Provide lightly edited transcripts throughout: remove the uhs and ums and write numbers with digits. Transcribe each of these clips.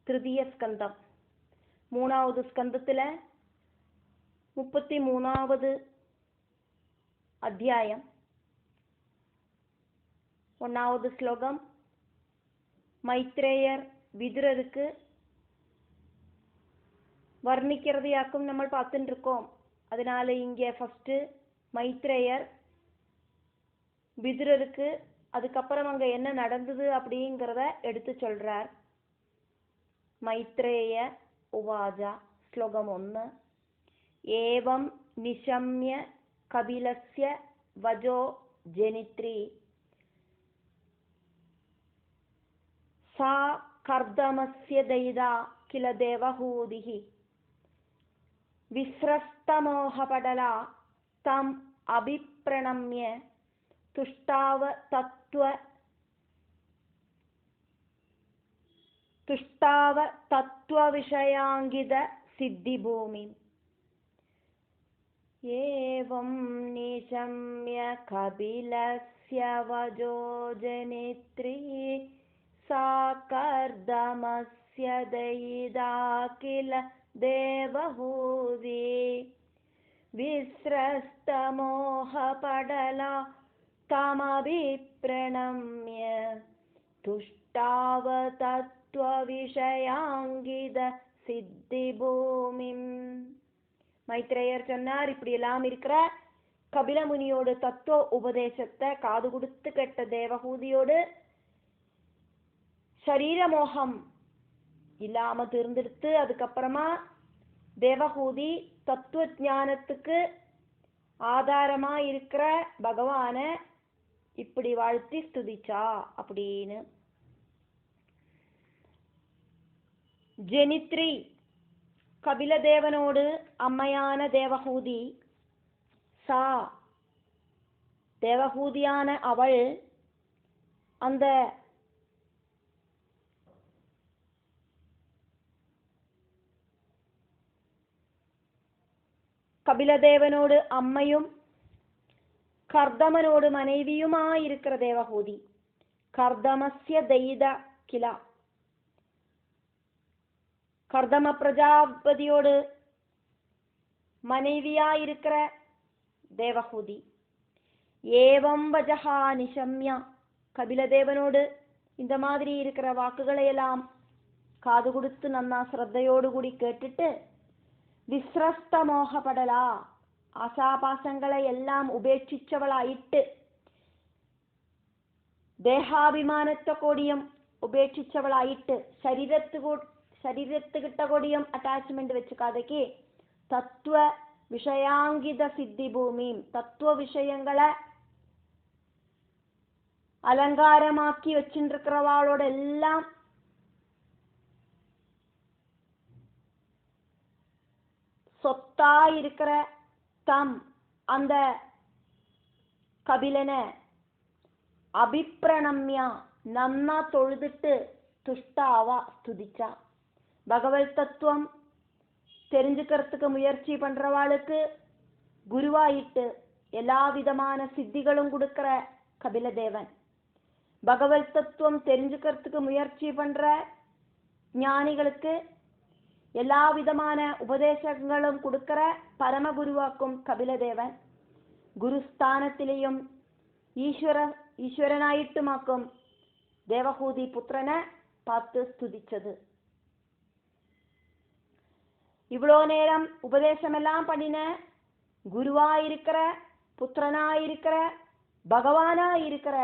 തൃതീയ സ്കന്ധം 3வது സ്കന്ധത്തിലെ 33வது അധ്യായം 1வது ஸ்லோகம். மைத்ரேயர் விதுரருக்கு வர்ணிக்கிறதையாக்கும் நம்ம பார்த்துட்டு இருக்கோம். அதனால இங்கே ஃபர்ஸ்ட் மைத்ரேயர் விதுரருக்கு அதுக்கப்புறம் அங்க என்ன நடந்தது அப்படிங்கிறத எடுத்து சொல்றார். மைத்ரேய உவாஜ ஸ்லோகம் 1. ஏவம் நிஷம்ய கபிலஸ்ய வஜோ ஜனித்ரி சா கர்தமஸ்ய தைதா கில தேவஹூதிஹி விஸ்ரஸ்தமோஹபடலா தம் அபிப்ரணம்ய துஷ்டாவ தத்துவ விஷயாங்கித சித்திபூமி. ஏவம் நிஷம்ய கபிலஸ்ய வஜோ ஜனித்ரி சா கர்தமஸ்ய தைதா கில தேவஹூதி விஸ்ரஸ்தமோஹபடலா தமபிப்ரணம்ய துஷ்டாவ தத்துவ விஷயாங்கித சித்தி பூமி. மைத்ரேயர் சொன்னார், இப்படி எல்லாம் இருக்கிற கபில முனியோட தத்துவ உபதேசத்தை காது கொடுத்து கேட்ட தேவஹூதியோடு சரீர மோகம் இல்லாம திருந்தெடுத்து அதுக்கப்புறமா தேவஹூதி தத்துவ ஞானத்துக்கு ஆதாரமா இருக்கிற பகவான இப்படி வாழ்த்தி ஸ்துதிச்சா அப்படின்னு. ஜெனித்ரி கபிலதேவனோடு அம்மையான தேவஹூதி, சா தேவஹூதியான அவள் அந்த கபிலதேவனோடு அம்மையும் கர்தமனோடு மனைவியுமாயிருக்கிற தேவஹூதி. கர்தமஸ்ய தைத கிலா கர்தம பிரஜாபதியோடு மனைவியாயிருக்கிற தேவஹூதி. ஏவம் வஜஹா நிஷம்யா கபிலதேவனோடு இந்த மாதிரி இருக்கிற வாக்குகளை எல்லாம் காது கொடுத்து நன்னா ஸ்ரத்தையோடு கூடி கேட்டுட்டு விஸ்ரஸ்த மோகப்படலா ஆசாபாசங்களை எல்லாம் ഉപേക്ഷിച്ചവളായിട്ട് ദേഹാഭിമാനത്തെ കൂടിയും ഉപേക്ഷിച്ചവളായിട്ട് ശരീരത്തുകിട്ട കൂടിയും അറ്റാച്ച്മെന്റ് വെച്ചുകാതയ്ക്ക് തത്വ വിഷയാങ്കിത സിദ്ധിഭൂമിയും തത്വ വിഷയങ്ങളെ அலங்காரமாக்கி வச்சுருக்கிறவாளோட எல்லாம் சொத்தா இருக்கிற தம் அந்த கபிலனை அபிப்ரணம்யா நன்னா தொழுதுட்டு துஷ்டாவா ஸ்துதிச்சா. பகவத் தத்துவம் தெரிஞ்சுக்கிறதுக்கு முயற்சி பண்றவாளுக்கு குருவாயிட்டு எல்லா விதமான சித்திகளும் கொடுக்கிற கபிலதேவன், பகவத் தத்துவம் தெரிஞ்சுக்கிறதுக்கு முயற்சி பண்ற ஞானிகளுக்கு எல்லா விதமான உபதேசங்களும் கொடுக்கிற பரமகுருவாக்கும் கபிலதேவன், குருஸ்தானத்திலேயும் ஈஸ்வரனாയിട്ടുமாக்கும் தேவஹூதி புத்திரனை பார்த்து ஸ்துதிச்சது. இவ்வளோ நேரம் உபதேசமெல்லாம் பண்ணின குருவாயிருக்கிற புத்திரனாயிருக்கிற பகவானாயிருக்கிற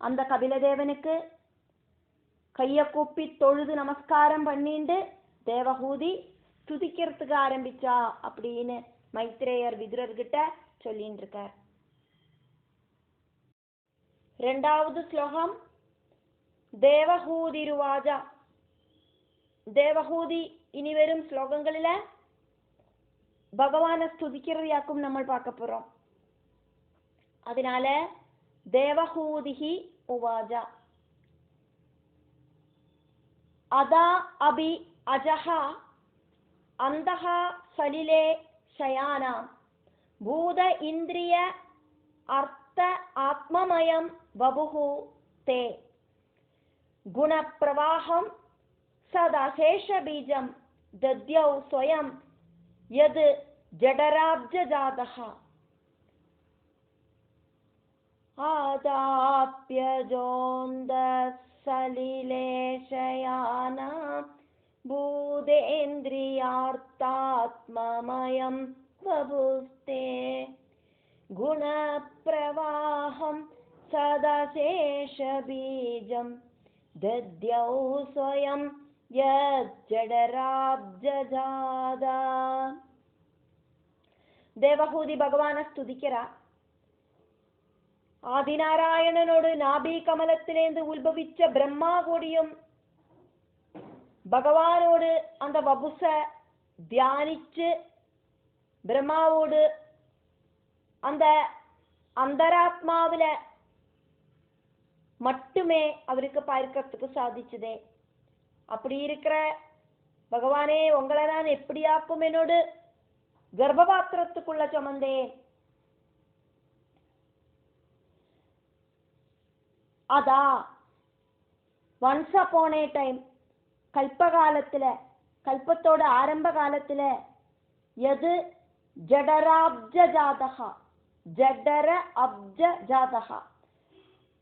அந்த கபிலதேவனுக்கு கைய கூப்பி தொழுது நமஸ்காரம் பண்ணிண்டு தேவஹூதி ஸ்துதிக்கிறதுக்கு ஆரம்பிச்சா அப்படின்னு மைத்ரேயர் விதுரர்கிட்ட சொல்லிட்டு இருக்கார். 2வது ஸ்லோகம். தேவஹூதிருவாஜா. தேவஹூதி இனி வரும் ஸ்லோகங்களில பகவானை ஸ்துதிக்கிறதையாக்கும் நம்ம பார்க்க போறோம். அதனால தேவஹூதிஹி உவாஜா அதா அபி அஜஹா அந்தஹ சலிலே शयानां भूत इंद्रिय अर्थ आत्ममयं वपुः ते गुण प्रवाहं सदशेषबीजं दद्यौ स्वयं यद् जडराब्जजातः आदाप्यजोन्दसलिलेशयाना भूतेन्द्रियार्तात्ममयं बभुस्ते गुणप्रवाहं सदशेषबीजं दद्यौ स्वयं यज्जडराब्जजाത. தேவஹூதி பகவானை ஸ்துதிக்கிறா. ஆதிநாராயணனோடு நாபி கமலத்திலேந்து உத்பவிச்ச பிரம்மா கூடியும் பகவானோடு அந்த வபுச தியானிச்சு பிரம்மாவோடு அந்த அந்தராத்மாவில மட்டுமே அவருக்கு பார்க்கறதுக்கு சாதிச்சதே. அப்படி இருக்கிற பகவானே, உங்களை நான் எப்படியாக்கும் என்னோடு கர்ப்பபாத்திரத்துக்குள்ள சுமந்தேன். அதா ஒன்ஸ் அப்பான் ஏ டைம், கல்பகாலத்துல, கல்பத்தோட ஆரம்ப காலத்துல, எது ஜடராப்ஜஜாதகா, ஜடர அப்ஜஜாதகா,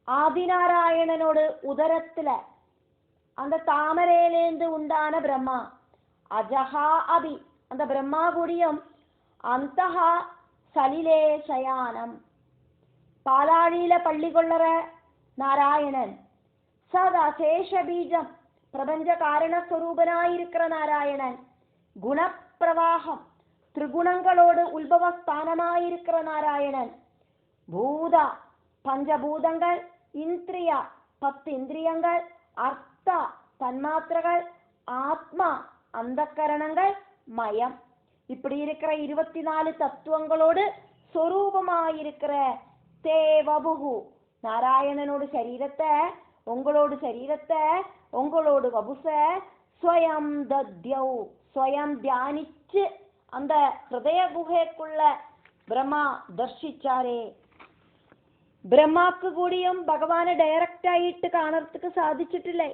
ஆதிநாராயணனோடு உதரத்துல அந்த தாமரையிலேந்து உண்டான பிரம்மா, அஜஹா அபி அந்த பிரம்மா கூடியும், அந்தஹா சலிலே சயானம் பாலாழியில பள்ளி கொள்ளற நாராயணன், சதசேஷ பீஜம் பிரபஞ்ச காரணஸ்வரூபனாயிருக்கிற நாராயணன், குணப்பிரவாகம் திரிகுணங்களோடு உத்பவஸ்தானமாயிருக்கிற நாராயணன், பூதா பஞ்சபூதங்கள், இந்திரியா 10 இந்திரியங்கள், அர்த்தா தன்மாத்திரங்கள், ஆத்மா அந்தக்கரணங்கள், மயம் இப்படி இருக்கிற 24 தத்துவங்களோடு சொரூபமாயிருக்கிற தேவபுகு நாராயணனோடு சரீரத்தை, உங்களோடு சரீரத்தை, உங்களோடு வபுச ஸ்வயம் தத்யௌ ஸ்வயம் தியானிச்சு அந்த ஹிருதய குகைக்குள்ள பிரம்மா தர்ஷிச்சாரே. பிரம்மாக்கு கூடியும் பகவானை டைரக்ட் ஆயிட்டு காணறதுக்கு சாதிச்சிட்டில்லை.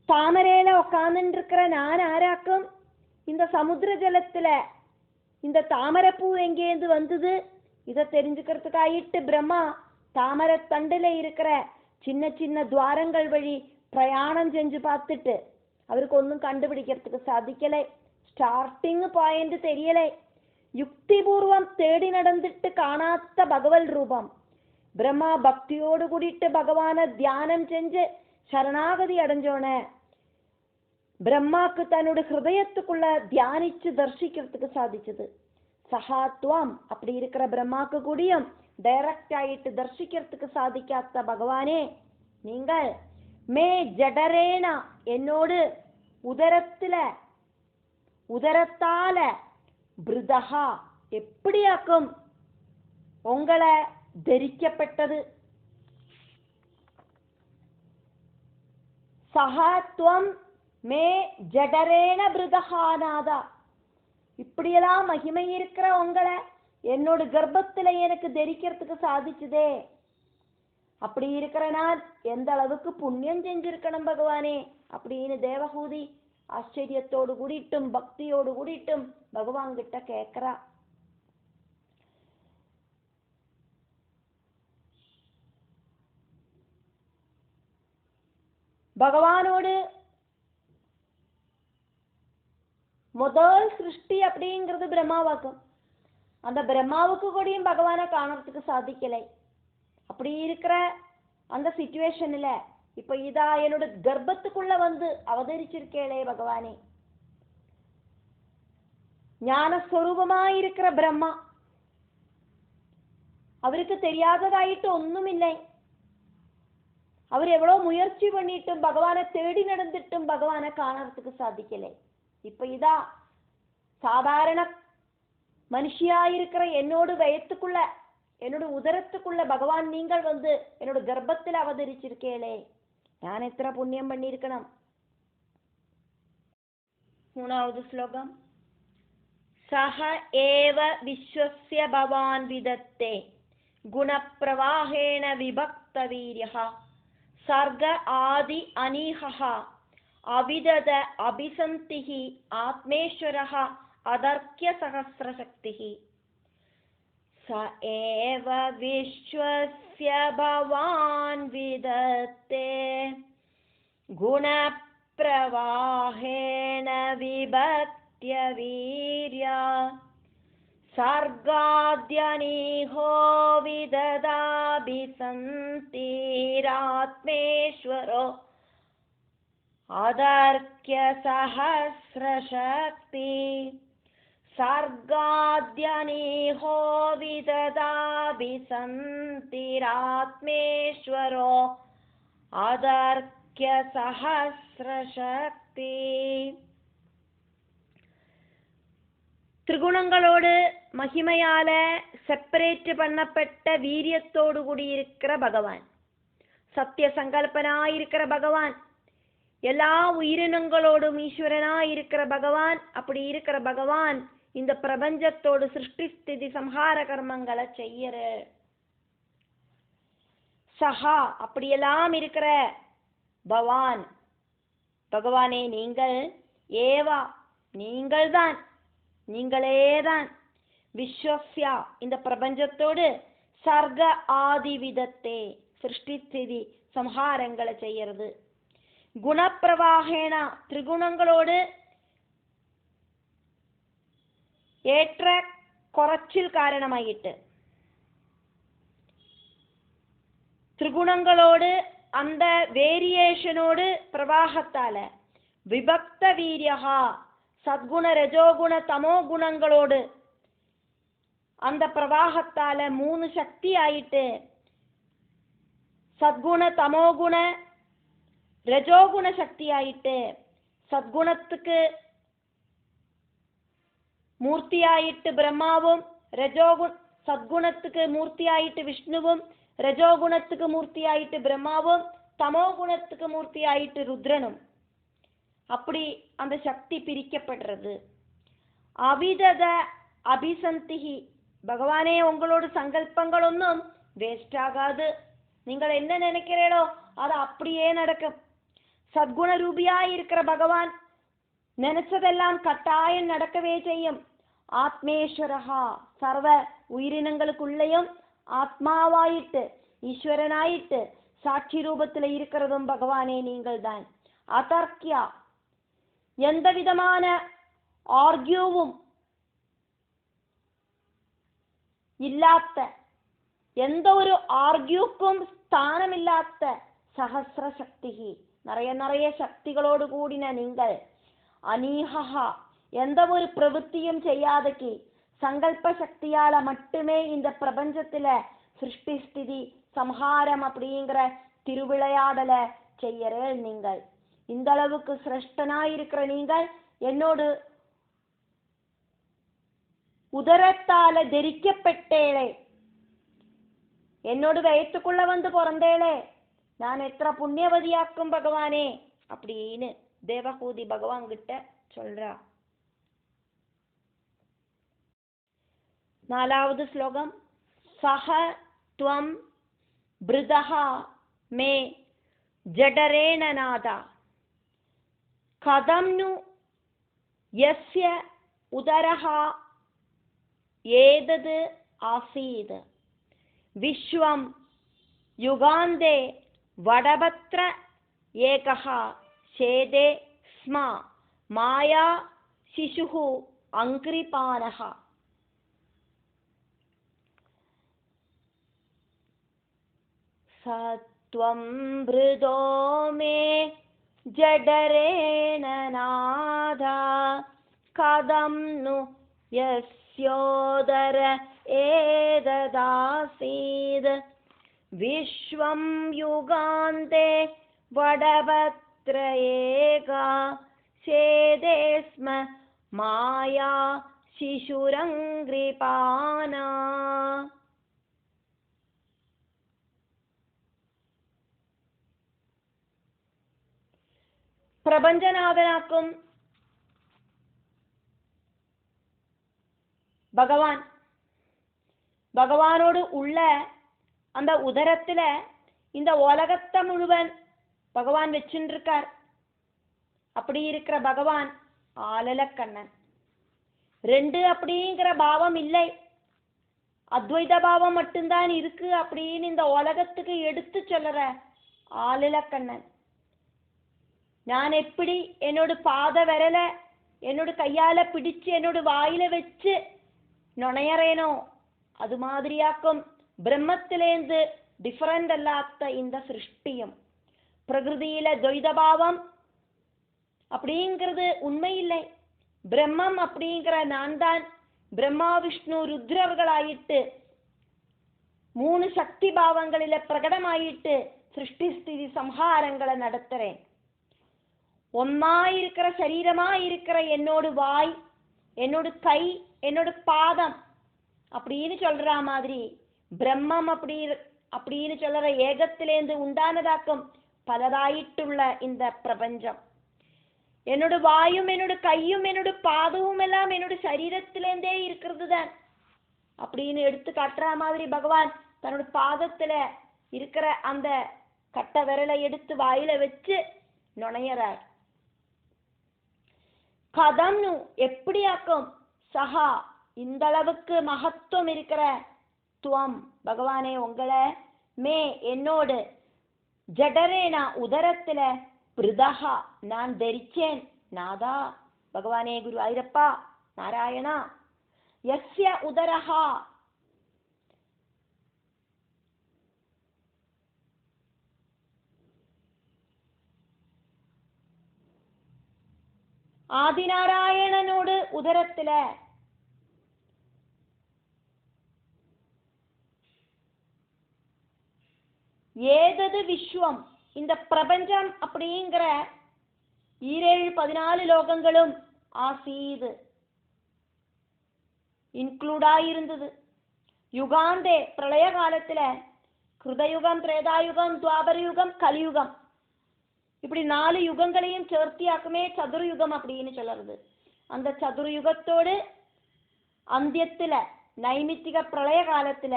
தாமரையில உட்கார்ந்து இருக்கிற நான் ஆராக்கும் இந்த சமுத்திர ஜலத்துல இந்த தாமரைப்பூ எங்கேந்து வந்தது இதை தெரிஞ்சுக்கிறதுக்காயிட்டு பிரம்மா தாமரை தண்டுல இருக்கிற சின்ன சின்ன துவாரங்கள் வழி பிரயாணம் செஞ்சு பார்த்துட்டு அவருக்கு ஒன்றும் கண்டுபிடிக்கிறதுக்கு சாதிக்கலை. ஸ்டார்டிங் பாயிண்ட் தெரியலை. யுக்திபூர்வம் தேடி நடந்துட்டு காணாத்த பகவல் ரூபம். பிரம்மா பக்தியோடு கூடிட்டு பகவான தியானம் செஞ்சு சரணாகதி அடைஞ்சோன பிரம்மாக்கு தன்னோட ஹிருதயத்துக்குள்ள தியானிச்சு தர்ஷிக்கிறதுக்கு சாதிச்சது. சகாத்வம் அப்படி இருக்கிற பிரம்மாக்கு கூடியும் டைரக்ட் ஆயிட்டு தர்ஷிக்கிறதுக்கு சாதிக்காத பகவானே, நீங்கள் மே ஜடரேனா என்னோடு உதரத்தால பிருதஹா எப்படியாக்கும் உங்களை தரிக்கப்பட்டது. சகாத்வம் மே ஜடரேன பிருதஹானாதா இப்படியெல்லாம் மகிமை இருக்கிற உங்களை என்னோட கர்ப்பத்துல எனக்கு தரிக்கிறதுக்கு சாதிச்சுதே. அப்படி இருக்கிற நான் எந்த அளவுக்கு புண்ணியம் செஞ்சிருக்கணும் பகவானே அப்படின்னு தேவஹூதி ஆச்சரியத்தோடு கூடிட்டும் பக்தியோடு கூடிட்டும் பகவான் கிட்ட கேட்கிறா. பகவானோடு முதல் சிருஷ்டி அப்படிங்கிறது பிரம்மாவாக்கும். அந்த பிரம்மாவுக்கு கூடயும் பகவானை காணறதுக்கு சாதிக்கலை. அப்படி இருக்கிற அந்த சிச்சுவேஷன்ல இப்ப இதா என்னோட கர்ப்பத்துக்குள்ள வந்து அவதரிச்சிருக்கேளே பகவானே. ஞானஸ்வரூபமாயிருக்கிற பிரம்மா அவருக்கு தெரியாததாயிட்டு ஒண்ணுமில்லை. அவர் எவ்வளவு முயற்சி பண்ணிட்டும் பகவானை தேடி நடந்துட்டும் பகவானை காணறதுக்கு சாதிக்கலை. இப்ப இதா சாதாரண மனுஷியாயிருக்கிற என்னோட வயத்துக்குள்ள என்னோட உதரத்துக்குள்ள பகவான் நீங்கள் வந்து என்னோட கர்ப்பத்தில் அவதரிச்சிருக்கேளே, நான் எத்தனை புண்ணியம் பண்ணியிருக்கணும். 3வது ஸ்லோகம். சஹ ஏவ விஸ்வஸ்ய பவான் விதத்தே குணப்பிரவாஹேன விபக்த வீர்யஹ സർഗ ആദി അനീഹഃ അവിദത അഭിസന്തിഃ ആത്മേശ്വരഃ അദർക്യ സഹസ്രശക്തിഃ സ ഏവ വിശ്വസ്യ ഭവാൻ വിദത്തെ ഗുണപ്രവാഹേണ വിഭക്ത്യ വീര്യ സർഗാദ്യനീഹോ വിദദാഭിസന്തിരാത്മേശ്വരോ അദർക്യ സഹസ്രശക്തി സർഗാദ്യനീഹോ വിദദാഭിസന്തിരാത്മേശ്വരോ അദർക്യ സഹസ്രശക്തി. திரிகுணங்களோடு மகிமையால செப்பரேட் பண்ணப்பட்ட வீரியத்தோடு கூடி இருக்கிற பகவான், சத்திய சங்கல்பனாயிருக்கிற பகவான், எல்லா உயிரினங்களோடும் ஈஸ்வரனாயிருக்கிற பகவான். அப்படி இருக்கிற பகவான் இந்த பிரபஞ்சத்தோடு சிருஷ்டி ஸ்திதி சம்ஹார கர்மங்களை செய்யற சஹா. அப்படியெல்லாம் இருக்கிற பவான் பகவானே நீங்கள், ஏவா நீங்கள்தான், நீங்களேதான், விஸ்வஸ்யா இந்த பிரபஞ்சத்தோடு, சர்க ஆதி விதத்தே சிருஷ்டி ஸ்திதி சம்ஹாரங்களை செய்யறது, குணப்பிரவாகேன திரிகுணங்களோடு ஏற்ற குறைச்சில் காரணமாயிட்டு, திரிகுணங்களோடு அந்த வேரியேஷனோடு பிரவாகத்தால விபக்த வீரியகா சத்குண ரஜோகுண தமோ குணங்களோடு அந்த பிரவாகத்தால 3 சக்தி ஆயிட்டு, சத்குண தமோகுண ரஜோகுண சக்தி ஆயிட்டு, சத்குணத்துக்கு மூர்த்தியாயிட்டு பிரம்மாவும், சத்குணத்துக்கு மூர்த்தியாயிட்டு விஷ்ணுவும், ரஜோகுணத்துக்கு மூர்த்தியாயிட்டு பிரம்மாவும், தமோ குணத்துக்கு மூர்த்தியாயிட்டு ருத்ரனும். அப்படி அந்த சக்தி பிரிக்கப்படுறது. அவிதத அபிசந்திகி பகவானே உங்களோட சங்கல்பங்கள் ஒன்றும் வேஸ்ட் ஆகாது. நீங்கள் என்ன நினைக்கிறீங்களோ அது அப்படியே நடக்கும். சத்குண ரூபியாயிருக்கிற பகவான் நினைச்சதெல்லாம் கட்டாயம் நடக்கவே செய்யும். ஆத்மேஸ்வரஹா சர்வ உயிரினங்களுக்குள்ளேயும் ஆத்மாவாயிட்டு ஈஸ்வரனாயிட்டு சாட்சி ரூபத்தில் இருக்கிறதும் பகவானே நீங்கள் தான். அதர்க்கியா எந்த விதமான ஆர்கியூவும் இல்லாத, எந்த ஒரு ஆர்கியூக்கும் ஸ்தானமில்லாத சஹஸ்ர சக்தி, நிறைய சக்திகளோடு கூடின நீங்கள். அனீஹா எந்த ஒரு பிரவൃத்தியும் செய்யாதக்கு சங்கல்ப சக்தியால மட்டுமே இந்த பிரபஞ்சத்துல சிருஷ்டி ஸ்திதி சம்ஹாரம் அப்படிங்கிற திருவிளையாடல செய்யறே நீங்கள். இந்த அளவுக்கு சிரேஷ்டனாயிருக்கிற நீங்கள் என்னோடு உதரத்தால தரிக்கப்பட்டேளே, என்னோடு வயத்துக்குள்ள வந்து பிறந்தேளே, நான் எத்தனை புண்ணியவதியாக்கும் பகவானே அப்படின்னு தேவகூதி பகவான் கிட்ட சொல்றா. 4வது ஸ்லோகம். சஹ த்வம் ப்ருதஹ மே ஜடரேண நாதா கதம் நு யஸ்ய உதரஹ ஏதது ஆசீத் விஸ்வம் யுகாந்தே வடபத்ர ஏகஹ சேதே ஸ்மா மாயா சிசுஹு அங்கிரிபானஹ. சத்வம் ப்ருதோ மே ஜடரேண நாதா கதம் நு யஸ்யோதர ஏததாசீத் விஸ்வம் யுகாந்தே வடபத்ர ஏகா சேதே ஸ்ம மாயா சிசுரங்கிரிபானா. பிரபஞ்சநாதனாக்கும் பகவானோடு உள்ள அந்த உதரத்துல இந்த உலகத்தை முழுவன் பகவான் வச்சுருக்கார். அப்படி இருக்கிற பகவான் ஆலலக்கண்ணன். ரெண்டு அப்படிங்கிற பாவம் இல்லை, அத்வைத பாவம் மட்டும்தான் இருக்கு அப்படின்னு இந்த உலகத்துக்கு எடுத்து சொல்லுற ஆலலக்கண்ணன். நான் எப்படி என்னோட பாத விரல என்னோட கையால பிடிச்சு என்னோட வாயில வச்சு நுணையறேனோ அது மாதிரியாக்கும் பிரம்மத்திலேந்து டிஃபரண்ட் அல்லாத இந்த சிருஷ்டியும். பிரகிருதியில துவைதபாவம் அப்படிங்கிறது உண்மை இல்லை. பிரம்மம் அப்படிங்கிற நான் தான் பிரம்மா விஷ்ணு ருத்ரர்களாயிட்டு 3 சக்தி பாவங்களில பிரகடமாயிட்டு சிருஷ்டி ஸ்திதி சம்ஹாரங்களை நடத்துறேன். ஒன்னாயிருக்கிற சரீரமாயிருக்கிற என்னோட வாய், என்னோட கை, என்னோட பாதம் அப்படின்னு சொல்ற மாதிரி பிரம்மம் அப்படின்னு சொல்ற ஏகத்திலேந்து உண்டானதாக்கும் பலதாயிட்டுள்ள இந்த பிரபஞ்சம். என்னோட வாயும் என்னோட கையும் என்னோட பாதமும் எல்லாம் என்னோட சரீரத்திலேருந்தே இருக்கிறது தான் அப்படின்னு எடுத்து காட்டுற மாதிரி பகவான் தன்னோட பாதத்துல இருக்கிற அந்த கட்ட விரலை எடுத்து வாயில வச்சு நுணையறார். கதம்னு எப்படியாக்கும் சஹா இந்த அளவுக்கு மகத்துவம் இருக்கிற துவம் பகவானே உங்களை மே என்னோடு ஜடரேனா உதரத்துல பிருதஹா நான் தரிச்சேன் நாதா பகவானே குரு ஐரப்பா நாராயணா யஸ்ய உதரஹா ஆதிநாராயணனோடு உதரத்துல ஏதது விஸ்வம் இந்த பிரபஞ்சம் அப்படிங்கிற 14 லோகங்களும் ஆசீது இன்க்ளூடாயிருந்தது. யுகாந்தே பிரளய காலத்துல கிருதயுகம், திரேதாயுகம், துவாபர யுகம், கலியுகம் இப்படி 4 யுகங்களையும் சேர்த்தியாக்குமே சதுர்யுகம் அப்படின்னு சொல்றது. அந்த சதுர்யுகத்தோடு அந்தியத்துல நைமித்திக பிரளய காலத்துல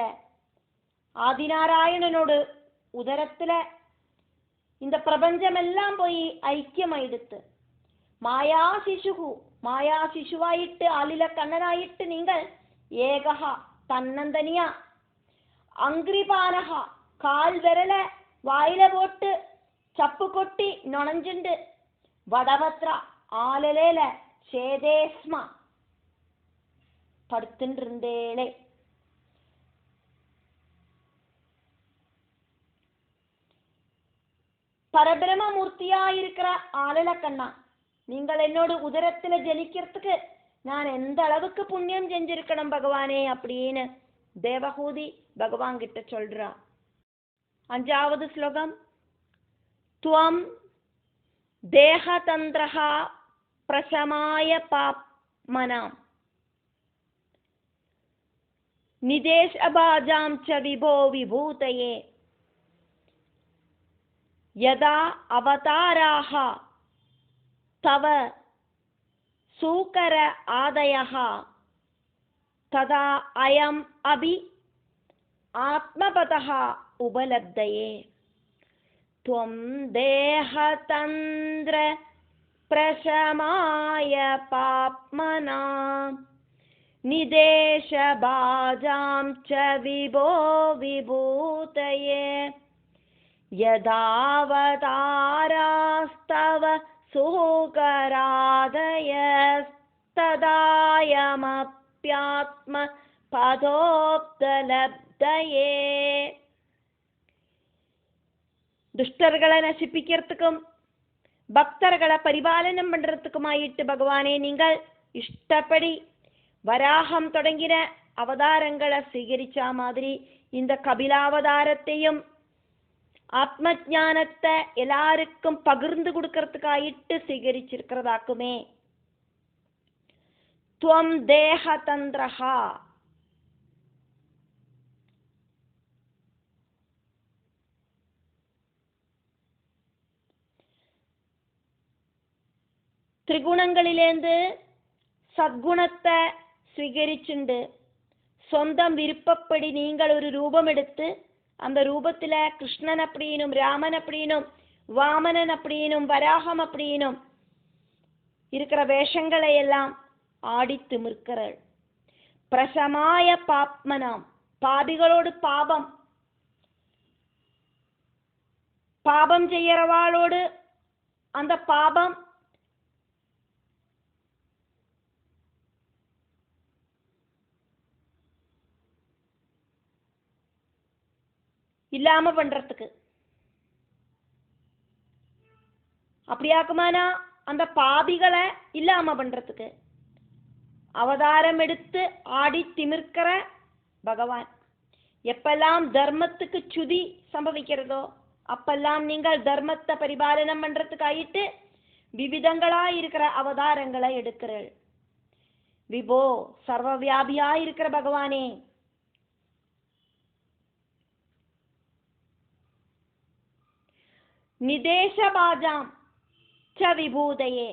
ஆதிநாராயணனோடு உதரத்துல இந்த பிரபஞ்சம் எல்லாம் போய் ஐக்கியமாயிடுத்து. மாயா சிசுவாயிட்டு ஆலில கண்ணனாயிட்டு நீங்கள் ஏகஹா தன்னந்தனியா அங்கிரிபானஹா கால் விரல வாயில போட்டு சப்பு கொட்டி நுழைஞ்சுண்டு வடபத்ரா ஆலலேல சேதேஸ்மா படுத்துன்னு இருந்தேளே. பரபிரம மூர்த்தியா இருக்கிற ஆலலக்கண்ணா நீங்கள் என்னோட உதரத்துல ஜனிக்கிறதுக்கு நான் எந்த அளவுக்கு புண்ணியம் செஞ்சிருக்கணும் பகவானே அப்படின்னு தேவஹூதி பகவான் கிட்ட சொல்றா. 5வது ஸ்லோகம். துவம் தேஹதந்திரஹா பிரசமாய பாப்மனாம் நிதேஷபாஜாம் ச விபோ விபூதயே யதா அவதாராஹ தவ சூகர ஆதயஹ ததா அயம் அபி ஆத்மபதஹ உபலப்தயே. त्वं देहतन्द्र प्रशमाय पाप्मना निदेशबाजां च विभो विभूतये यदावतारास्तव सुकरादयस्तदायमप्यात्म पदोपलब्धये. துஷ்டர்களை நசிப்பிக்கிறதுக்கும் பக்தர்களை பரிபாலனம் பண்றதுக்குமாயிட்டு பகவானே நீங்கள் இஷ்டப்படி வராகம் தொடங்கின அவதாரங்களை സ്വീകരിച്ച மாதிரி இந்த கபிலாவதாரத்தையும் ஆத்ம ஞானத்தை எல்லாருக்கும் பகிர்ந்து கொடுக்கறதுக்காயிட்டு സ്വീകരിச்சிருக்கிறதாக்குமே. துவம் தேஹதந்திரஹா திரிகுணங்களிலேந்து சத்குணத்தை സ്വീകരിச்சுண்டு சொந்தம் விருப்பப்படி நீங்கள் ஒரு ரூபம் எடுத்து அந்த ரூபத்துல கிருஷ்ணன் அப்படின்னும் ராமன் அப்படின்னும் வாமனன் அப்படின்னும் வராகம் அப்படின்னும் இருக்கிற வேஷங்களை எல்லாம் ஆடி திமிர்க்கிறாள். பிரசமாய பாப்மனாம், பாபிகளோடு பாபம் செய்யறவாளோடு அந்த பாபம் இல்லாம பண்றதுக்கு, அப்படியாக்குமானா அந்த பாபிகளை இல்லாம பண்றதுக்கு அவதாரம் எடுத்து ஆடி திமிர்க்கிற பகவான். எப்பெல்லாம் தர்மத்துக்கு சுதி சம்பவிக்கிறதோ அப்பெல்லாம் நீங்கள் தர்மத்தை பரிபாலனம் பண்றதுக்காயிட்டு விவிதங்களா இருக்கிற அவதாரங்களை எடுக்கிறீள். விபோ, சர்வவியாபியா இருக்கிற பகவானே, நிதேசபாஜாம் ச விபூதையே,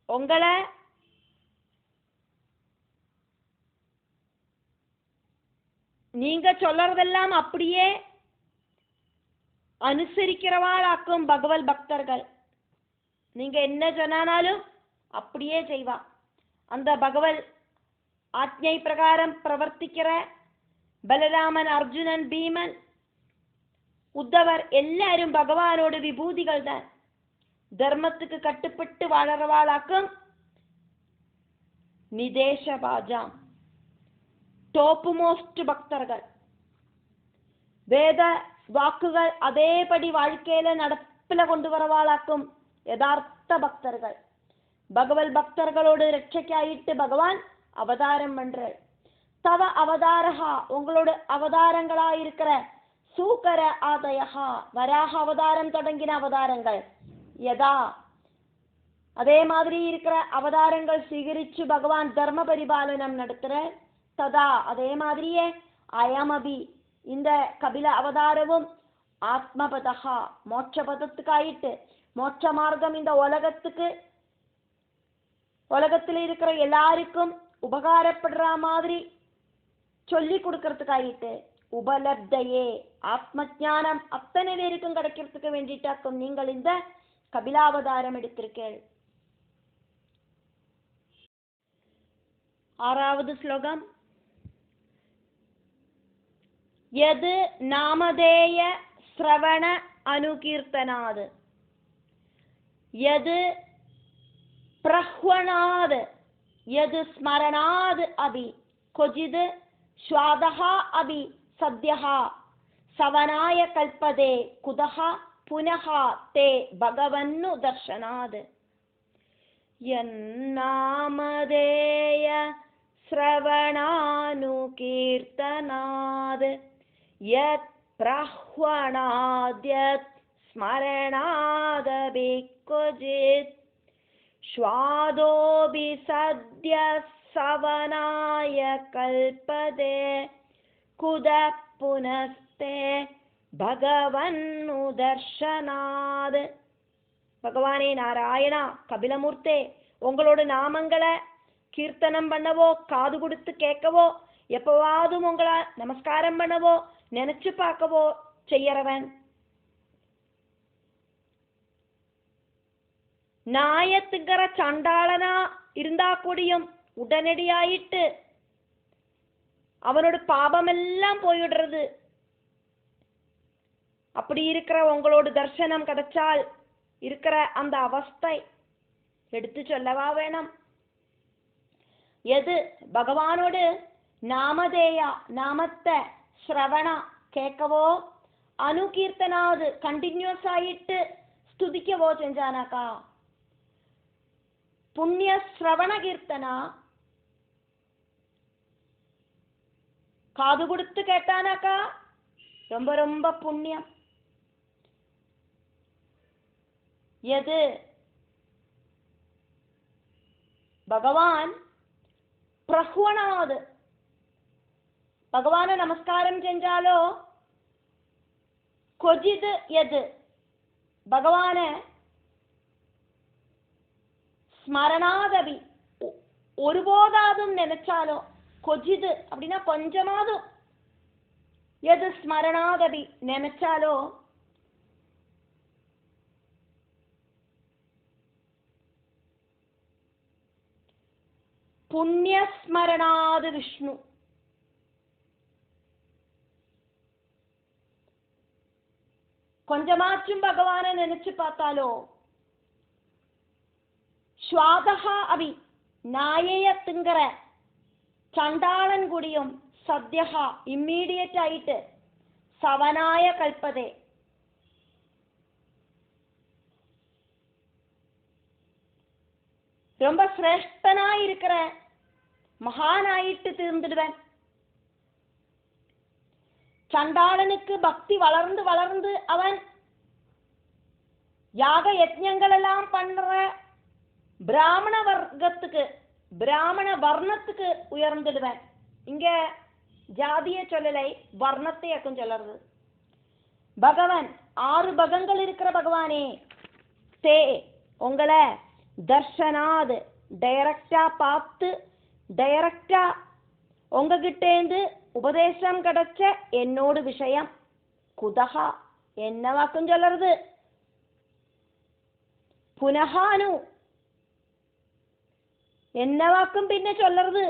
உங்களை நீங்க சொல்றதெல்லாம் அப்படியே அனுசரிக்கிறவாளாக்கும் பகவத் பக்தர்கள். நீங்க என்ன சொன்னாலும் அப்படியே செய்வா. அந்த பகவத் ஆജ്ഞை பிரகாரம் பிரவர்த்திக்கிற பலராமன், அர்ஜுனன், பீமன், உத்தவர் எல்லாரும் பகவானோட விபூதிகள் தான். தர்மத்துக்கு கட்டுப்பட்டு வாழறவாளாக்கும் நிதேசபாஜாம் ടോപ്പ് മോസ്റ്റ് ഭക്തர்கள். വേദ വാക്കുകൾ അതേപടി വാഴ്ക്കയില് നടപ്പില കൊണ്ടുവരവാളാക്കും യഥാർത്ഥ ഭക്തர்கள். ഭഗവത് ഭക്തர்களோடு രക്ഷയ്ക്കായിട്ട് ഭഗവാൻ அவதாரம் பண்றாள். தவ அவதாரஹா, உங்களோட அவதாரங்களாயிருக்கிற சூக்கர ஆதயஹா, வராக அவதாரம் தொடங்கின அவதாரங்கள், யதா அதே மாதிரி இருக்கிற அவதாரங்கள் സ്വീകരിച്ചു பகவான் தர்ம பரிபாலனம் நடத்துற. ததா அதே மாதிரியே அயமபி இந்த கபில அவதாரமும் ஆத்மபதஹா, மோட்சபதத்துக்காயிட்டு மோட்ச மார்க்கம் இந்த உலகத்தில் இருக்கிற எல்லாருக்கும் உபகாரப்படுற மாதிரி சொல்லி கொடுக்கறதுக்காயிட்டு உபலப்தையே ஆத்ம ஞானம் அத்தனை பேருக்கும் கிடைக்கிறதுக்கு வேண்டிட்டாக்கும் நீங்கள் இந்த கபிலாவதாரம் எடுத்திருக்கீள். 6வது ஸ்லோகம். யது நாமதேய ஸ்ரவண அனுகீர்த்தனாத் யது பிரஹ்வணாத் யது ஸ்மரணாத் அபி கொஜித் ஸ்வாதஹ அபி சத்யஹ சவனாய கல்பதே குதஹ புனஹ தே பகவன்னு தர்ஷனாத். யன்னாமதேய ஸ்ரவணானுகீர்த்தனாத் யத் பிரஹ்வணாத் யத் ஸ்மரணாதபி கொஜித் ஸ்வாதோபி சத்ய சவனாய கல்பதே குத புனஸ்தே பகவன்னு தர்ஷனாத். பகவானே நாராயணா, கபிலமூர்த்தே, உங்களோட நாமங்களை கீர்த்தனம் பண்ணவோ, காது கொடுத்து கேட்கவோ, எப்பவாதும் உங்களை நமஸ்காரம் பண்ணவோ, நினைச்சு பார்க்கவோ செய்யறவன். நாயத்துங்கிற சண்டாளனா இருந்தா கூடியும் உடனடியாயிட்டு அவனோட பாபமெல்லாம் போயிடுறது. அப்படி இருக்கிற உங்களோட தர்சனம் கிடைச்சால் இருக்கிற அந்த அவஸ்தை எடுத்து சொல்லவா வேணும். எது பகவானோடு நாமதேயா, நாமத்தை ஸ்ரவணா கேட்கவோ, அனுகீர்த்தனாவது கண்டினியூஸ் ஆயிட்டு ஸ்துதிக்கவோ செஞ்சானாக்கா, புண்ணிய ஸ்ரவண கீர்த்தனா காது கொடுத்து கேட்டானாக்கா ரொம்ப ரொம்ப புண்ணியம். எது பகவான் பிரஹ்வணாது, பகவான நமஸ்காரம் செஞ்சாலோ, கொஜித் எது பகவான ஸ்மரணாதபி ஒருபோதாதும் நினைச்சாலோ, கொஜிது அப்படின்னா கொஞ்சமாதும், எது ஸ்மரணாதபி நினைச்சாலோ, புண்ணியஸ்மரணாது விஷ்ணு. கொஞ்சமாச்சும் பகவானை நினைச்சு பார்த்தாலோ ஸ்வாதஹா அபி நாயைய திங்கிற சண்டாளன் கூடியும் சத்யஹா இம்மீடியட் ஆயிட்டு சவனாய கல்பதே ரொம்ப சிரேஷ்டனா இருக்கிற மகானாயிட்டு தீர்ந்துடுவேன். சண்டாளனுக்கு பக்தி வளர்ந்து வளர்ந்து அவன் யாக யஜ்ஞங்கள் எல்லாம் பண்ற பிராமண வர்க்கத்துக்கு பிராமண வர்ணத்துக்கு உயர்ந்துடுவேன். இங்க ஜாதிய சொல்லலை, வர்ணத்தையாக்கும் சொல்றது. பகவான் 6 பகங்கள் இருக்கிற பகவானே, தே உங்களை தர்ஷனாது டைரக்டா பார்த்து டைரக்டா உங்ககிட்டேந்து உபதேசம் கிடைச்ச என்னோட விஷயம் குதஹா என்னவாக்கும் சொல்றது. புனகானு என்னவாக்கும் பின்ன சொல்றது.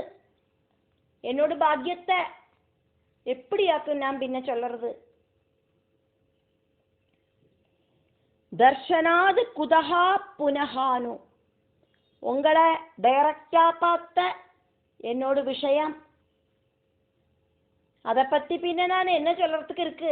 என்னோட பாக்கியத்தை எப்படியாக்கும் நான் பின்ன சொல்றது. தர்ஷனாது குதஹா புனகானு உங்களை டைரக்டா பார்த்த என்னோட விஷயம் அதை பத்தி பின்ன நான் என்ன சொல்றதுக்கு இருக்கு.